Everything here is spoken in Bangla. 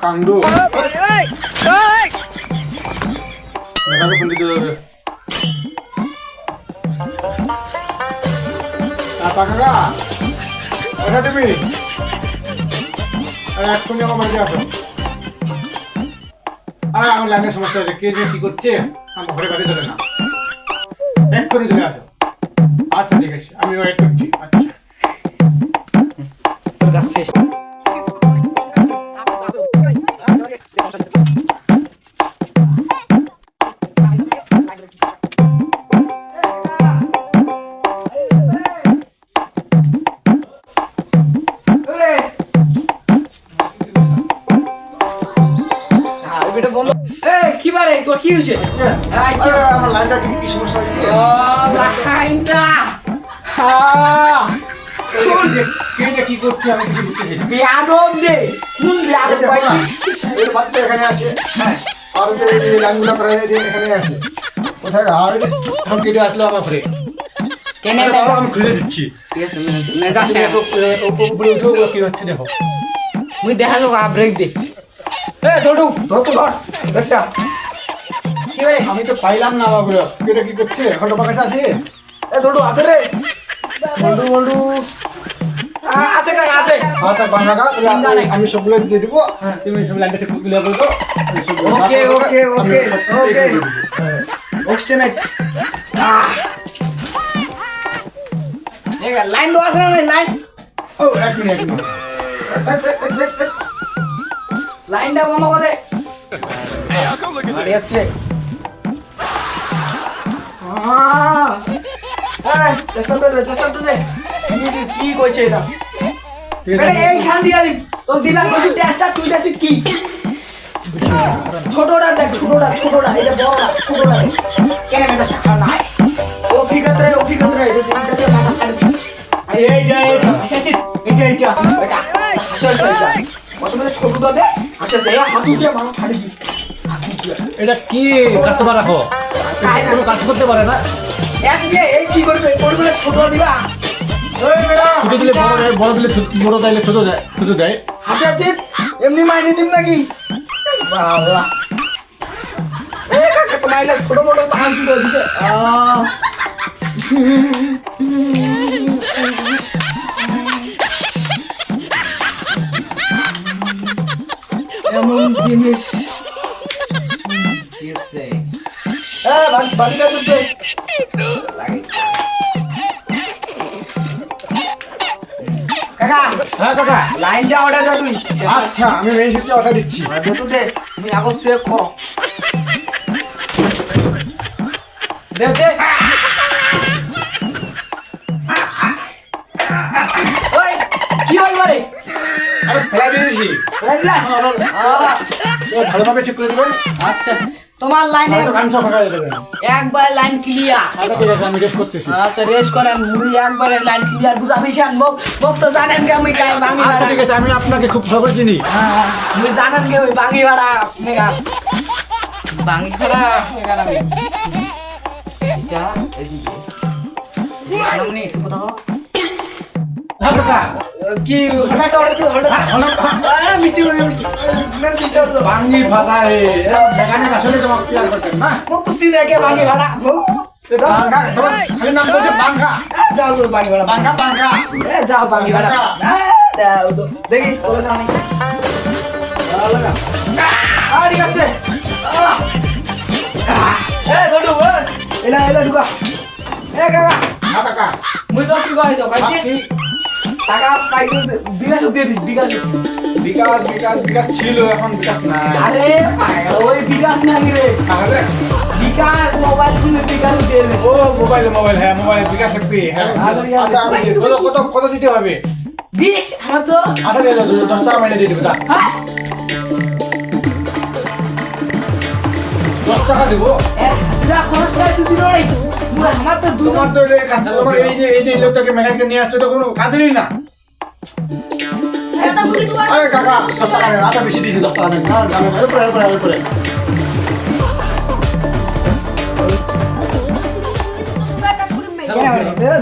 কান্দু মেকাকে ফোন দিতে হবে কাকা এটা তুমি এক্ষুনি আমার বাড়িতে আসো আরে আমার লাইনের সমস্যা হয়েছে কে যে কি করছে আমার ঘরে বাড়ি চলে না এক্ষুনি চলে আসো আচ্ছা ঠিক আছে আমি ওয়েট করছি আচ্ছা তোর কাছে শেষ কি হয়েছে আমার লাইনটা কি সমস্যা হয়েছে লাইনটা কি করছে আমি কিছু বুঝতেছি না বেয়াদব রে কোন বেয়াদব ভাই এই বাচ্চা এখানে আছে হ্যাঁ আর যে লাইনগুলো করে এখানে আছে কোথায় আর এখন কেটে আসলো আমার ঘরে কেন আমি খুলে দিচ্ছি ঠিক আছে না জাস্ট উপরে উঠে কি হচ্ছে দেখো মুই দেখা যাও ব্রেক দে এ ছোটু ধর তো ধর একটা কি রে আমি তো পাইলাম না বাবুরা এটা কি করছে এখন তোমার কাছে আছে এ ছোটু আছে রে বন্ধু বন্ধু আছে কাকা আছে আচ্ছা বাংলা আমি সবগুলো দিয়ে দিব তুমি সব লাইনটা একটু ক্লিয়ার করে দাও ওকে ওকে ওকে ওকে এক্সটেমেট এগা লাইন তো আছে না লাইন ও এক মিনিট লাইনটা বন্ধ করে গাড়ি আছে চেষ্টা তো দে কি কইছে এটা এটা এইখান দিয়া দি তোর দিবার কইছি টেস্টটা তুই যাচ্ছিস কি ছোটটা দেখ ছোটটা এটা বড়টা ছোটটা দেখ কেন মেজাজটা খারাপ না অভিজ্ঞতা এটাতে মাথা ফাটবে এইটা হাসাচ্ছিস এটা হাসা প্রথমে ছোটটা দে আচ্ছা দে হাতু দিয়ে মাথা ফাটবে এটা কি কাস্টমার রাখো কোনো কাজ করতে পারে না এক যে এই কি করবে করবে ছোট দিবা ওই বেটা ছোট দিলে বড় দিলে বড় দিলে ছোট দেয় হাসাচ্ছিস এমনি মাইনে দিম নাকি বাবা এ কাকা তো মাইলে ছোট বড় তাহান কি বলছিস এমন জিনিস বাড়িটা তুলতে কাকা হ্যাঁ কাকা লাইনটা অর্ডার দাও তুই আচ্ছা আমি মেইন সুইচে অর্ডার দিচ্ছি যত দে তুমি আগত চেক করো দে ওই কি হল রে আরে ফেলা দিয়েছি ভালোভাবে চেক করে দেবেন আচ্ছা তোমার লাইনে কাঞ্চা ফাঁকা দেবেন একবার লাইন ক্লিয়ার আচ্ছা ঠিক আছে আমি রেস্ট করতেছি আচ্ছা রেস্ট করেন মুই একবারে লাইন ক্লিয়ার বুঝাবি আনবো ভক্ত জানেন কে আমি কাই ভাঙি আচ্ছা ঠিক আছে আমি আপনাকে খুব খবর চিনি মুই জানেন কে ওই ভাঙি ভাড়া মেগা ভাঙি ভাড়া মেগা নামে এটা এদিকে সামনে একটু কথা বল হ্যাঁ কাকা কি হঠাৎ হঠাৎ মিষ্টি ভাঙ্গি ফাটা রে মেকানিক আসলে তোমাকে ক্লিয়ার করতেন না মত সিনে কে ভাঙি ভাড়া বাঙ্গা খালি নাম বলছে বাঙ্গা যাও ভাঙি ভাড়া বাঙ্গা যাও ভাঙি ভাড়া দেখি চলে যাও নি লাগা ঠিক আছে ছোটু এলা ঢুকা কাকা মুই তো কি কইছ ভাই টাকা পাইছো বিকাশ দিয়ে দিস বিকাশ ছিল এখন বিকাশ নাই আরে ওই বিকাশ নাই রে তাহলে বিকাশ মোবাইল ছিল বিকাশ দিয়ে দিস ও মোবাইল হ্যাঁ মোবাইল বিকাশ থাকবে হ্যাঁ আচ্ছা কত দিতে হবে দিস আমার তো আচ্ছা দিয়ে দাও 10 টাকা মাইনে দিয়ে দেবো 10 টাকা দেবো যা খরচটা তুই দিল রে আমার তো দুজন তোমার তো তোমার এই যে লোকটাকে মেকানিককে নিয়ে আসতে তো কোনো কাজেরই না। আরে কাকা 10 টাকা নেন, আটা বেশি দিয়েছি 10 টাকা নেন। না না না, এরপরে কেন